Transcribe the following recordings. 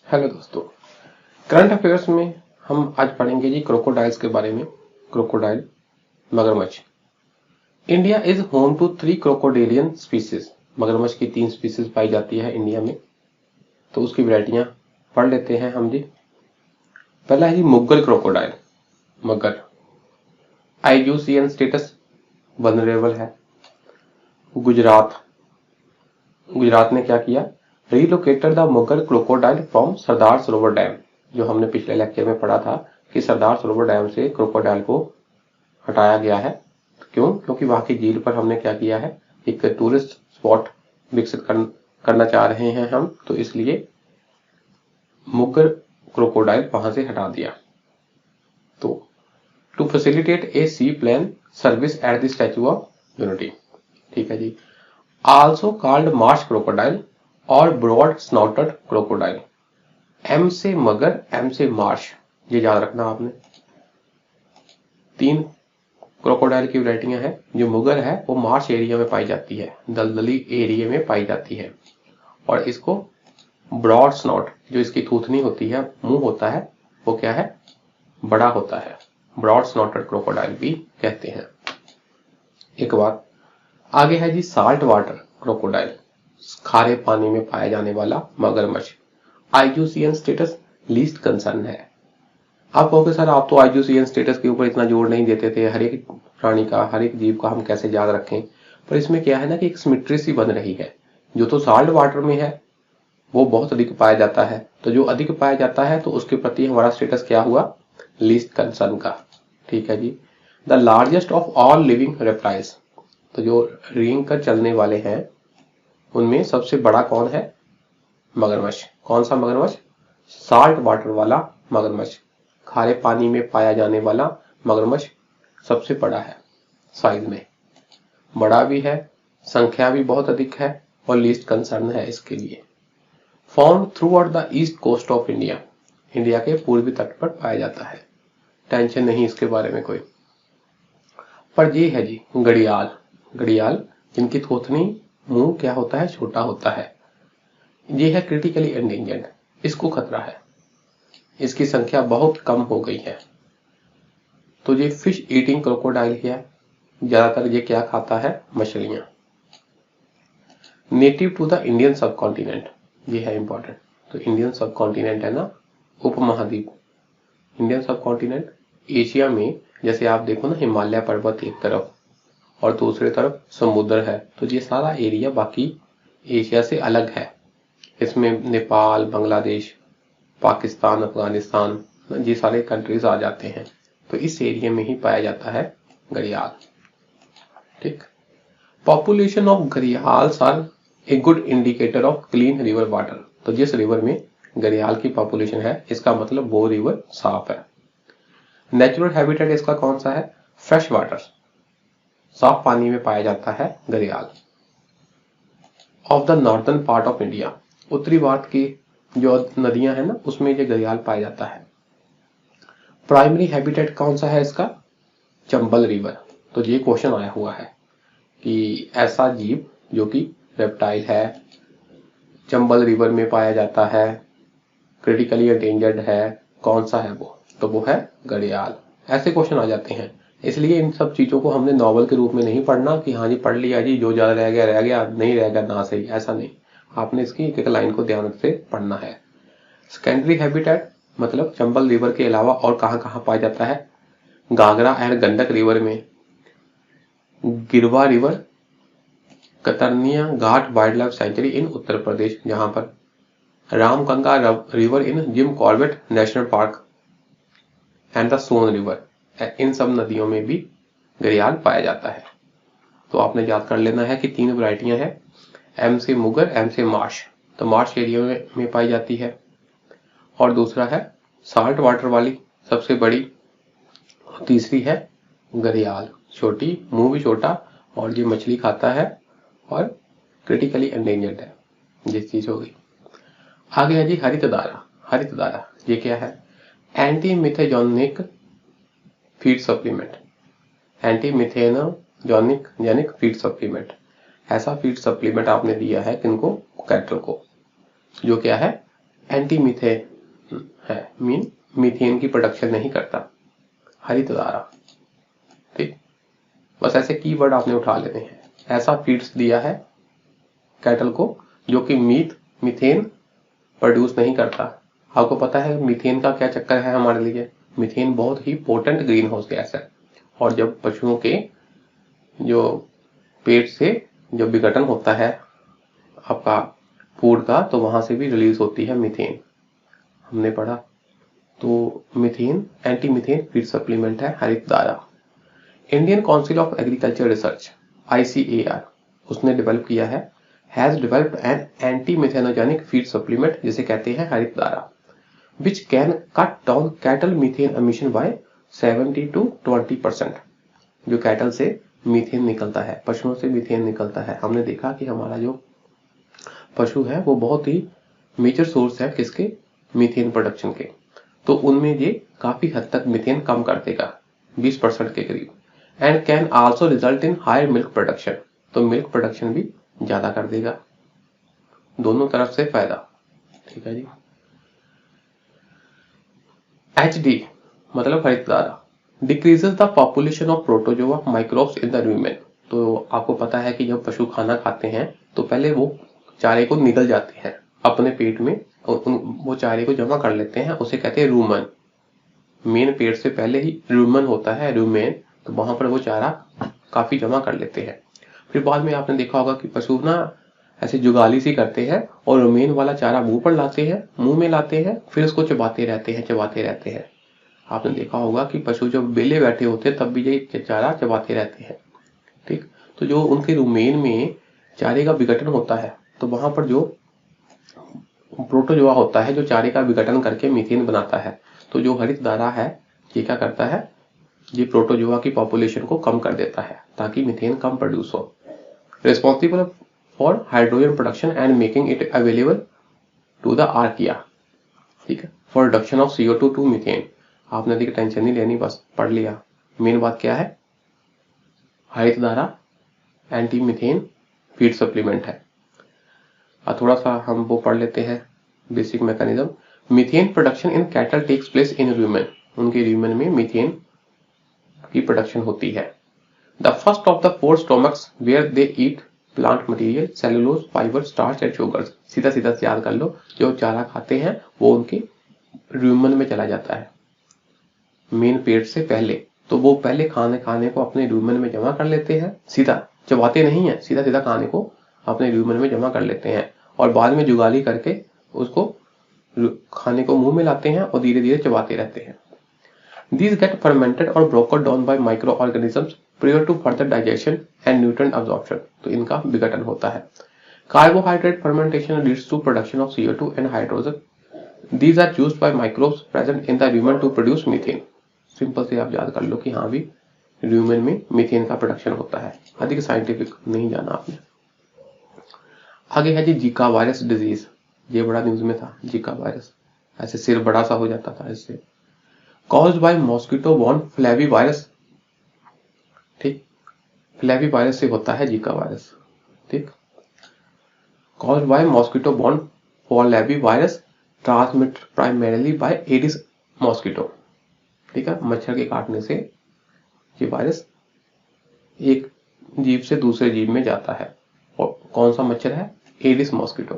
Hello दोस्तों, current affairs में हम आज पढ़ेंगे जी क्रोकोडाइल्स के बारे में। क्रोकोडाइल, मगरमच्छ। India is home to 3 crocodilian species. मगरमच्छ की 3 स्पीसीज पाई जाती है इंडिया में। तो उसकी वैरायटियां पढ़ लेते हैं हम जी। पहला है जी मुग्गर क्रोकोडाइल, मगर। आईयूसीएन स्टेटस वनरेबल है। गुजरात ने क्या किया? Relocated the मुग्गर crocodile from Sardar Sarovar dam. जो हमने पिछले लेक्चर में पढ़ा था कि सरदार सरोवर डैम से क्रोकोडाइल को हटाया गया है। क्यों? क्योंकि वहां की झील पर हमने क्या किया है, एक टूरिस्ट स्पॉट विकसित करना चाह रहे हैं हम, तो इसलिए मुग्गर क्रोकोडाइल वहां से हटा दिया। तो to facilitate a seaplane service at the Statue of Unity, ठीक है जी। आल्सो कॉल्ड मार्श क्रोकोडाइल और ब्रॉड स्नॉटेड क्रोकोडाइल। एम से मगर, एम से मार्श, ये याद रखना आपने। 3 क्रोकोडाइल की वैरायटियां हैं। जो मुगर है वो मार्श एरिया में पाई जाती है, दलदली एरिया में पाई जाती है। और इसको ब्रॉड स्नॉट, जो इसकी थूथनी होती है, मुंह होता है, वो क्या है, बड़ा होता है, ब्रॉड स्नॉटेड क्रोकोडाइल भी कहते हैं। एक बात आगे है जी साल्ट वाटर क्रोकोडाइल, खारे पानी में पाया जाने वाला मगरमच्छ। आईयूसीएन स्टेटस लीस्ट कंसर्न है। आप कहोगे सर आप तो आईयूसीएन स्टेटस के ऊपर इतना जोर नहीं देते थे, हर एक प्राणी का, हर एक जीव का हम कैसे याद रखें। पर इसमें क्या है ना कि एक सिमेट्री सी बन रही है। जो तो साल्ट वाटर में है वो बहुत अधिक पाया जाता है, तो जो अधिक पाया जाता है तो उसके प्रति हमारा स्टेटस क्या हुआ, लीस्ट कंसर्न का, ठीक है जी। The largest of all living reptiles, तो जो रेंग कर चलने वाले हैं उनमें सबसे बड़ा कौन है, मगरमच्छ। कौन सा मगरमच्छ? साल्ट वाटर वाला मगरमच्छ, खारे पानी में पाया जाने वाला मगरमच्छ सबसे बड़ा है, साइज में बड़ा भी है, संख्या भी बहुत अधिक है और लीस्ट कंसर्न है इसके लिए। Found throughout the east coast of India, India के पूर्वी तट पर पाया जाता है, टेंशन नहीं इसके बारे में कोई। पर ये है जी घड़ियाल, घड़ियाल जिनकी थोथनी मुंह क्या होता है, छोटा होता है। ये है क्रिटिकली एंडेंजर्ड, इसको खतरा है, इसकी संख्या बहुत कम हो गई है। तो ये फिश ईटिंग क्रोकोडाइल है, ज्यादातर ये क्या खाता है, मछलियां। नेटिव टू द इंडियन सब कॉन्टिनेंट, ये है इंपॉर्टेंट। तो इंडियन सब कॉन्टिनेंट है ना, उपमहाद्वीप, इंडियन सब कॉन्टिनेंट। एशिया में जैसे आप देखो ना, हिमालय पर्वत एक तरफ और दूसरी तरफ समुद्र है, तो ये सारा एरिया बाकी एशिया से अलग है। इसमें नेपाल, बांग्लादेश, पाकिस्तान, अफगानिस्तान, ये सारे कंट्रीज आ जाते हैं। तो इस एरिया में ही पाया जाता है घड़ियाल, ठीक। Population of gharials are a good indicator of clean river water. तो जिस रिवर में घड़ियाल की पॉपुलेशन है, इसका मतलब वो रिवर साफ है। नेचुरल हैबिटेट इसका कौन सा है, फ्रेश वाटर, साफ पानी में पाया जाता है घड़ियाल। Of the northern part of India, उत्तरी भारत की जो नदियां हैं ना, उसमें ये घड़ियाल पाया जाता है। प्राइमरी हैबिटेट कौन सा है इसका, चंबल रिवर। तो ये क्वेश्चन आया हुआ है कि ऐसा जीव जो कि रेप्टाइल है, चंबल रिवर में पाया जाता है, क्रिटिकली एंडेंजर्ड है, कौन सा है वो, तो वो है घड़ियाल। ऐसे क्वेश्चन आ जाते हैं, इसलिए इन सब चीजों को हमने नॉवल के रूप में नहीं पढ़ना कि हाँ जी पढ़ लिया जी, जो ज्यादा रह गया, नहीं रह गया ना सही, ऐसा नहीं। आपने इसकी एक एक लाइन को ध्यान से पढ़ना है। सेकेंडरी हैबिटेट मतलब चंबल रिवर के अलावा और कहां कहां पाया जाता है, घाघरा एंड गंडक रिवर में, Girwa river, Katarnia Ghat wildlife sanctuary in Uttar Pradesh, जहां पर Ramganga river in Jim Corbett national park and the Son river, इन सब नदियों में भी घड़ियाल पाया जाता है। तो आपने याद कर लेना है कि 3 वैरायटियां हैं, एम से मुगर, एम से मार्श, तो मार्श एरिया में पाई जाती है। और दूसरा है साल्ट वाटर वाली सबसे बड़ी, तीसरी है घड़ियाल, छोटी, मुंह भी छोटा और ये मछली खाता है और क्रिटिकली एंडेंजर्ड है, ये चीज हो गई। आगे है जी हरितधारा। हरितधारा ये क्या है, anti methanogenic feed supplement, anti methanogenic feed supplement. ऐसा फीड सप्लीमेंट आपने दिया है किनको, कैटल को, जो क्या है एंटी मीथेन है, मीन मीथेन की प्रोडक्शन नहीं करता, हरित धारा। ठीक, बस ऐसे कीवर्ड आपने उठा लेने हैं। ऐसा फीड्स दिया है कैटल को जो कि मीथेन प्रोड्यूस नहीं करता। आपको पता है मीथेन का क्या चक्कर है हमारे लिए? मीथेन बहुत ही पोटेंट ग्रीन हाउस गैस है, और जब पशुओं के जो पेट से जब विघटन होता है आपका फूड का, तो वहां से भी रिलीज होती है मीथेन, हमने पढ़ा। तो methane anti methane feed supplement है, Harit Dhara. Indian council of agriculture research ICAR उसने डेवलप किया है, has developed an anti methanogenic feed supplement जिसे कहते हैं Harit Dhara, which can cut down cattle methane emission by 70 to 20%। जो कैटल से मीथेन निकलता है, पशुओं से मीथेन निकलता है, हमने देखा कि हमारा जो पशु है वो बहुत ही मेजर सोर्स है किसके? मीथेन प्रोडक्शन के। तो उनमें ये काफी हद तक मीथेन कम कर देगा, 20% के करीब। And can also result in higher milk production, तो मिल्क प्रोडक्शन भी ज्यादा कर देगा, दोनों तरफ से फायदा। ठीक है जी। HD मतलब हरित धारा, decreases the population of protozoa microbes in the rumen. तो आपको पता है कि जब पशु खाना खाते हैं तो पहले वो चारे को निगल जाते हैं अपने पेट में, और वो चारे को जमा कर लेते हैं, उसे कहते हैं रूमन। मेन पेट से पहले ही रूमन होता है, रूमेन, तो वहां पर वो चारा काफी जमा कर लेते हैं। फिर बाद में आपने देखा होगा कि पशु ना ऐसे जुगाली सी करते हैं और रूमेन वाला चारा मुंह पर लाते हैं, मुंह में लाते हैं, फिर उसको चबाते रहते हैं, चबाते रहते हैं। आपने देखा होगा कि पशु जब बेले बैठे होते हैं तब भी ये चारा चबाते रहते हैं। ठीक, तो जो उनके रूमेन में चारे का विघटन होता है, तो वहां पर जो प्रोटोजोआ होता है जो चारे का विघटन करके मीथेन बनाता है, तो जो हरित धारा है ये क्या करता है? ये प्रोटोजोआ की पॉपुलेशन को कम कर देता है ताकि मीथेन कम प्रोड्यूस हो। Responsible for hydrogen production and making it available to the archaea. ठीक है, for reduction of CO2 to methane. आपने देखिए टेंशन नहीं लेनी, बस पढ़ लिया। मेन बात क्या है? हरित धारा एंटी मीथेन फीड सप्लीमेंट है। और थोड़ा सा हम वो पढ़ लेते हैं basic mechanism. Methane production in cattle takes place in rumen, उनके रूमेन में मीथेन की प्रोडक्शन होती है। The first of the 4 stomachs where they eat plant material, cellulose, fibre, starch and sugars. सीधा सीधा याद कर लो, जो चारा खाते हैं वो उनके रूमेन में चला जाता है मेन पेट से पहले। तो वो पहले खाने को अपने रूमेन में जमा कर लेते हैं, सीधा चबाते नहीं है, सीधा सीधा खाने को अपने रूमेन में जमा कर लेते हैं, और बाद में जुगाली करके उसको खाने को मुंह में लाते हैं और धीरे धीरे चबाते रहते हैं। These get fermented or broken down by microorganisms prior to further digestion and nutrient absorption। तो इनका विघटन होता है। Carbohydrate fermentation leads to production of CO2 and hydrogen। These are used by microbes present in the rumen to produce methane। Simple से आप याद कर लो कि हाँ भी रूमेन में मीथेन का प्रोडक्शन होता है, अधिक साइंटिफिक नहीं जाना आपने। आगे है जी जीका वायरस डिजीज, ये बड़ा न्यूज में था। जीका वायरस, ऐसे सिर बड़ा सा हो जाता था इससे। caused by mosquito borne flavivirus। ठीक, फ्लैवीवायरस से होता है जीका वायरस। ठीक, caused by mosquito borne flavivirus transmitted primarily by Aedes mosquito। ठीक है, मच्छर के काटने से ये वायरस एक जीव से दूसरे जीव में जाता है। और कौन सा मच्छर है? Aedes mosquito.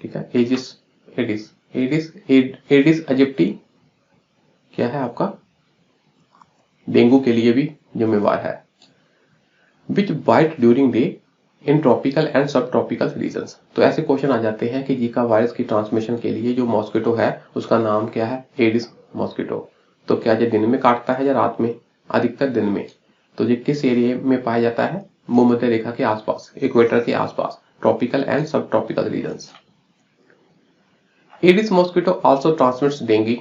ठीक है, एडिस इजिप्टी क्या है आपका? डेंगू के लिए भी जिम्मेवार है। Which bite during day in tropical and सब ट्रॉपिकल रीजन्स। तो ऐसे क्वेश्चन आ जाते हैं कि जीका वायरस की ट्रांसमिशन के लिए जो मॉस्किटो है उसका नाम क्या है? Aedes mosquito. तो क्या ये दिन में काटता है या रात में? अधिकतर दिन में। तो ये किस एरिया में पाया जाता है? भूमध्य रेखा के आसपास, इक्वेटर के आसपास, ट्रॉपिकल एंड सब tropical regions. Aedes mosquito also transmits dengue,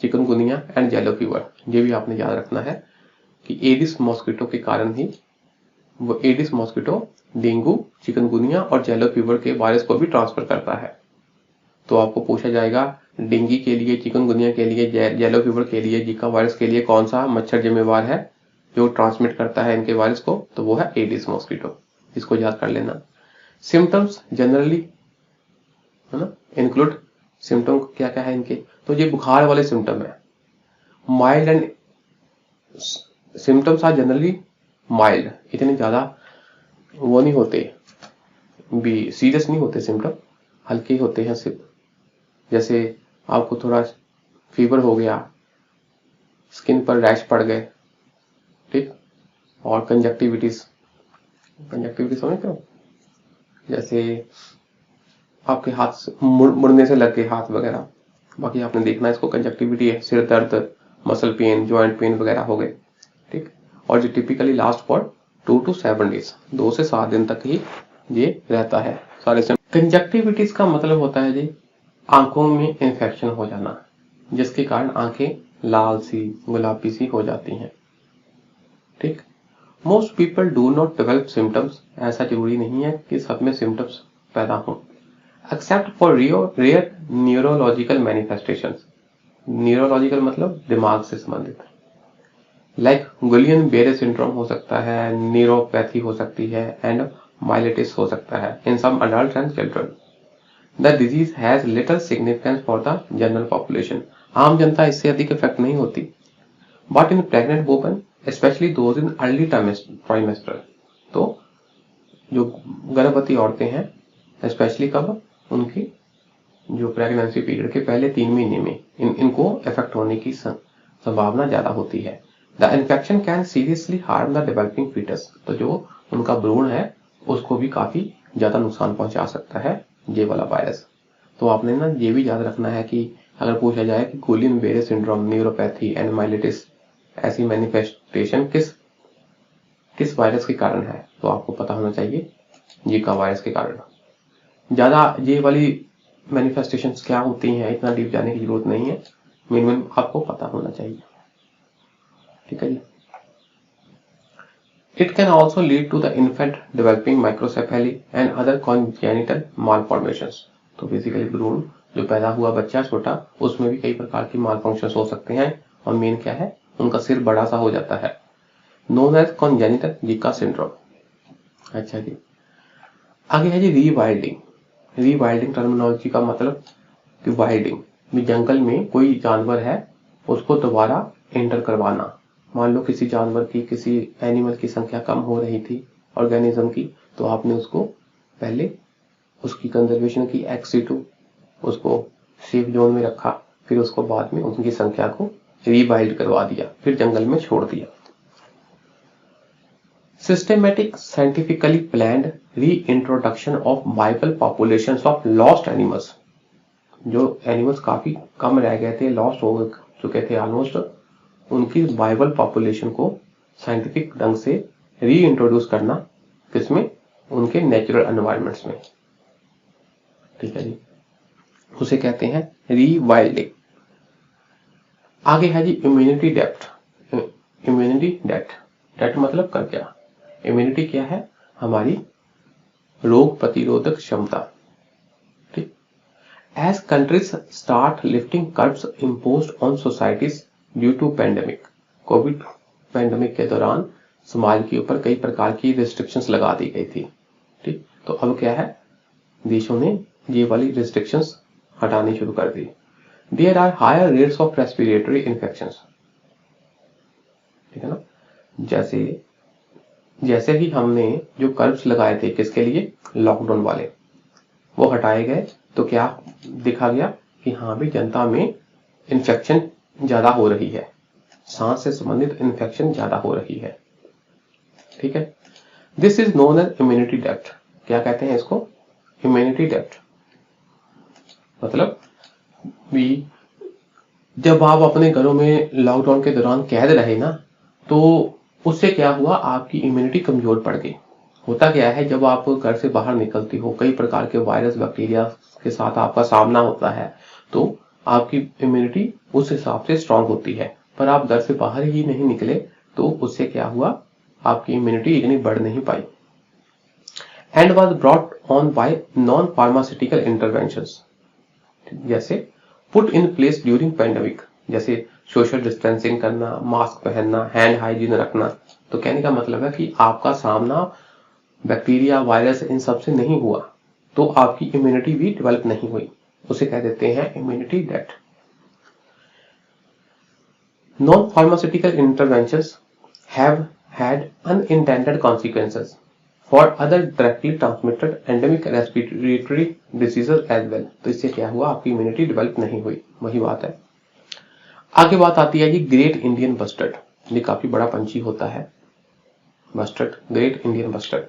chikungunya and yellow fever. ये भी आपने याद रखना है कि एडिस मॉस्किटो के कारण ही वो एडिस मॉस्किटो डेंगू, चिकनगुनिया और येलो फीवर के वायरस को भी ट्रांसफर करता है। तो आपको पूछा जाएगा डेंगू के लिए, चिकनगुनिया के लिए, येलो फीवर के लिए, जीका वायरस के लिए कौन सा मच्छर जिम्मेवार है जो ट्रांसमिट करता है इनके वायरस को? तो वो है एडिस मॉस्किटो। इसको याद कर लेना। सिम्टम्स जनरली है ना। इंक्लूड सिम्टम क्या क्या है इनके, तो ये बुखार वाले सिम्टम है। Mild and symptoms are generally mild, इतने ज्यादा वो नहीं होते, भी सीरियस नहीं होते, सिम्टम हल्के होते हैं सिर्फ। जैसे आपको थोड़ा फीवर हो गया, स्किन पर रैश पड़ गए, ठीक, और कंजक्टिविटीज समझते हो, जैसे आपके हाथ मुड़ने से लग गए हाथ वगैरह, बाकी आपने देखना इसको कंजक्टिविटी है। सिर दर्द, मसल पेन, जॉइंट पेन वगैरह हो गए, ठीक। और जो typically last for 2 to 7 days, 2 से 7 दिन तक ही ये रहता है सारे से। कंजक्टिविटीज का मतलब होता है जी आंखों में इंफेक्शन हो जाना, जिसके कारण आंखें लाल सी गुलाबी सी हो जाती हैं, ठीक। Most people do not develop symptoms, ऐसा जरूरी नहीं है कि सब में सिम्टम्स पैदा हों, except for rare neurological manifestations. Neurological मतलब दिमाग से संबंधित, लाइक गुलियन बेरे सिंड्रोम हो सकता है, न्यूरोपैथी हो सकती है, एंड माइलेटिस हो सकता है in some adult and children. The disease has little significance for the general population, आम जनता इससे अधिक इफेक्ट नहीं होती, but in pregnant women especially those in early trimester, तो जो गर्भवती औरतें हैं स्पेशली कब, उनकी जो प्रेगनेंसी पीरियड के पहले 3 महीने में इनको इफेक्ट होने की संभावना ज्यादा होती है। The infection can seriously harm the developing foetus, तो जो उनका भ्रूण है उसको भी काफी ज्यादा नुकसान पहुंचा सकता है ये वाला वायरस। तो आपने ना ये भी याद रखना है कि अगर पूछा जाए कि गुलियन बेरे सिंड्रोम, न्यूरोपैथी एंड माइलेटिस ऐसी मैनिफेस्टेशन किस वायरस के कारण है, तो आपको पता होना चाहिए जीका वायरस के कारण। ज्यादा ये वाली मैनिफेस्टेशंस क्या होती हैं इतना डीप जाने की जरूरत नहीं है, मिनिमम आपको पता होना चाहिए, ठीक है जी। It can also lead to the infant developing microcephaly and other congenital malformations, तो बेसिकली भ्रूण जो पैदा हुआ बच्चा छोटा, उसमें भी कई प्रकार की मालफंक्शंस हो सकते हैं, और मेन क्या है, उनका सिर बड़ा सा हो जाता है, known as congenital Zika syndrome. अच्छा जी, आगे है जी रीवाइल्डिंग। रीवाइल्डिंग टर्मिनोलॉजी का मतलब कि वाइल्डिंग, जंगल में कोई जानवर है उसको दोबारा एंटर करवाना। मान लो किसी जानवर की, किसी एनिमल की संख्या कम हो रही थी ऑर्गेनिज्म की, तो आपने उसको पहले उसकी कंजर्वेशन की एक्स सिटू, उसको सेफ जोन में रखा, फिर उसको बाद में उनकी संख्या को रीवाइल्ड करवा दिया, फिर जंगल में छोड़ दिया। Systematic, scientifically planned reintroduction of viable populations of lost animals, जो एनिमल्स काफी कम रह गए थे, लॉस्ट हो चुके थे ऑलमोस्ट, उनकी वाइबल पॉपुलेशन को साइंटिफिक ढंग से री इंट्रोड्यूस करना, किसमें, उनके नेचुरल एनवायरमेंट्स में, ठीक है जी, उसे कहते हैं रीवाइल्डिंग। आगे है जी इम्यूनिटी डेप्थ। इम्यूनिटी डेप्थ मतलब कर क्या, इम्यूनिटी क्या है, हमारी रोग प्रतिरोधक क्षमता, ठीक। As countries start lifting curbs imposed on societies due to pandemic, COVID pandemic के दौरान समाज के ऊपर कई प्रकार की रिस्ट्रिक्शंस लगा दी गई थी, ठीक। तो अब क्या है, देशों ने ये वाली रिस्ट्रिक्शंस हटानी शुरू कर दी। There are higher rates of respiratory infections, ठीक है ना। जैसे ही हमने जो कर्ब्स लगाए थे किसके लिए, लॉकडाउन वाले, वो हटाए गए, तो क्या दिखा गया कि हाँ भी जनता में इन्फेक्शन ज्यादा हो रही है, सांस से संबंधित इन्फेक्शन ज्यादा हो रही है, ठीक है। This is known as immunity डेप्थ। क्या कहते हैं इसको, इम्यूनिटी डेप्थ। मतलब भी जब आप अपने घरों में लॉकडाउन के दौरान कैद रहे ना, तो उससे क्या हुआ, आपकी इम्यूनिटी कमजोर पड़ गई। होता क्या है, जब आप घर से बाहर निकलती हो, कई प्रकार के वायरस बैक्टीरिया के साथ आपका सामना होता है, तो आपकी इम्यूनिटी उस हिसाब से स्ट्रांग होती है। पर आप घर से बाहर ही नहीं निकले, तो उससे क्या हुआ, आपकी इम्यूनिटी इतनी बढ़ नहीं पाई। And was brought on by non pharmaceutical interventions, जैसे put in place during pandemic, जैसे सोशल डिस्टेंसिंग करना, मास्क पहनना, हैंड हाइजीन रखना। तो कहने का मतलब है कि आपका सामना बैक्टीरिया, वायरस इन सब से नहीं हुआ, तो आपकी इम्यूनिटी भी डेवलप नहीं हुई, उसे कह देते हैं immunity debt. Non pharmaceutical interventions have had unintended consequences for other directly transmitted endemic respiratory diseases as well. तो इससे क्या हुआ, आपकी इम्यूनिटी डेवलप नहीं हुई, वही बात है। आगे बात आती है जी ग्रेट इंडियन बस्टर्ड। ये काफी बड़ा पंछी होता है bustard, great Indian bustard.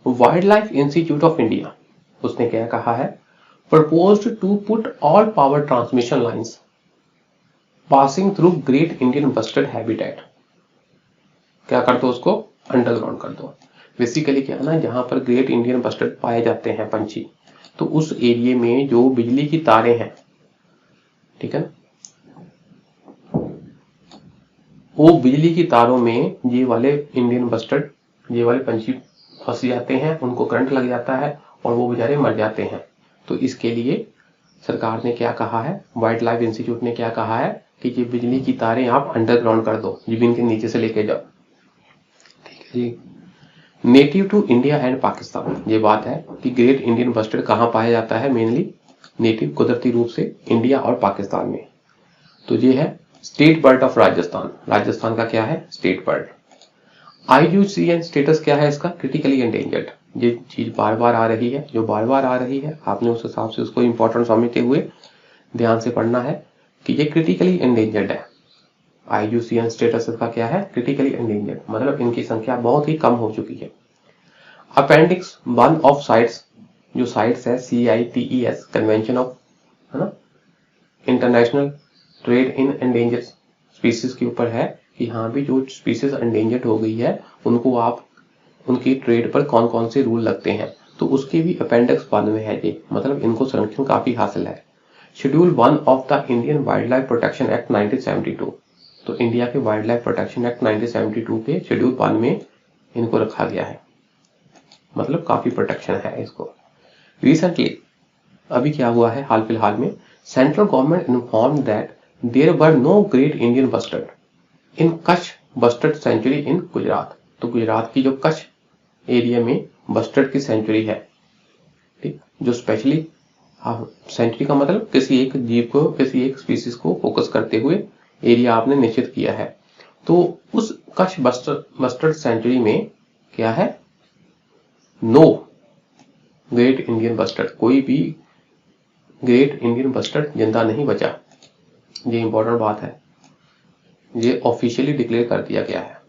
Wildlife institute of India, उसने क्या कहा है, proposed to put all power transmission lines passing through great Indian bustard habitat. क्या कर दो, उसको अंडरग्राउंड कर दो। बेसिकली क्या है ना, जहां पर ग्रेट इंडियन बस्टर्ड पाए जाते हैं पंछी, तो उस एरिया में जो बिजली की तारें हैं, ठीक है ना, वो बिजली की तारों में ये वाले इंडियन बस्टर्ड, ये वाले पंछी फंस जाते हैं, उनको करंट लग जाता है और वो बेचारे मर जाते हैं। तो इसके लिए सरकार ने क्या कहा है, वाइल्ड लाइफ इंस्टीट्यूट ने क्या कहा है कि ये बिजली की तारें आप अंडरग्राउंड कर दो, जमीन के नीचे से लेके जाओ, ठीक है जी। Native to India and Pakistan, ये बात है कि ग्रेट इंडियन बस्टर्ड कहाँ पाया जाता है, मेनली नेटिव कुदरती रूप से इंडिया और पाकिस्तान में। तो ये है state bird of Rajasthan, Rajasthan का क्या है, स्टेट बर्ड। IUCN स्टेटस क्या है इसका, क्रिटिकली एंडेंजर्ड। ये चीज बार बार आ रही है, जो बार बार आ रही है आपने उस हिसाब से उसको इंपॉर्टेंट समझते हुए ध्यान से पढ़ना है कि ये क्रिटिकली एंडेंजर्ड है। IUCN स्टेटस इसका क्या है, क्रिटिकली एंडेंजर्ड, मतलब इनकी संख्या बहुत ही कम हो चुकी है। अपेंडिक्स 1 ऑफ साइट्स, जो साइट्स है CITES कन्वेंशन ऑफ, है ना, international trade in endangered species के ऊपर है कि हाँ भी जो स्पीसीज एंडेंजर्ड हो गई है उनको आप, उनकी ट्रेड पर कौन कौन से रूल लगते हैं, तो उसके भी अपेंडिक्स 1 में है ये, मतलब इनको संरक्षण काफी हासिल है। Schedule 1 of the Indian wild life protection act 1972, तो इंडिया के वाइल्ड लाइफ प्रोटेक्शन एक्ट 1972 के शेड्यूल 1 में इनको रखा गया है, मतलब काफी प्रोटेक्शन है इसको। रिसेंटली अभी क्या हुआ है, हाल फिलहाल में, central government inform that there were no great Indian bustard in Kutch bustard sanctuary in Gujarat. तो गुजरात की जो कच्छ एरिया में बस्टर्ड की सेंचुरी है, ठीक, जो स्पेशली, सेंचुरी का मतलब किसी एक जीव को, किसी एक स्पीसीज को फोकस करते हुए एरिया आपने निश्चित किया है। तो उस कच्छ बस्टर्ड सेंचुरी में क्या है, नो ग्रेट इंडियन बस्टर्ड, कोई भी ग्रेट इंडियन बस्टर्ड जिंदा नहीं बचा। ये इंपॉर्टेंट बात है, ये ऑफिशियली डिक्लेयर कर दिया गया है।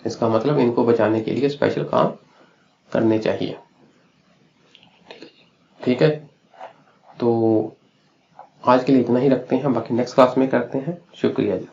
इसका मतलब इनको बचाने के लिए स्पेशल काम करने चाहिए, ठीक है। तो आज के लिए इतना ही रखते हैं, बाकी नेक्स्ट क्लास में करते हैं। शुक्रिया जी।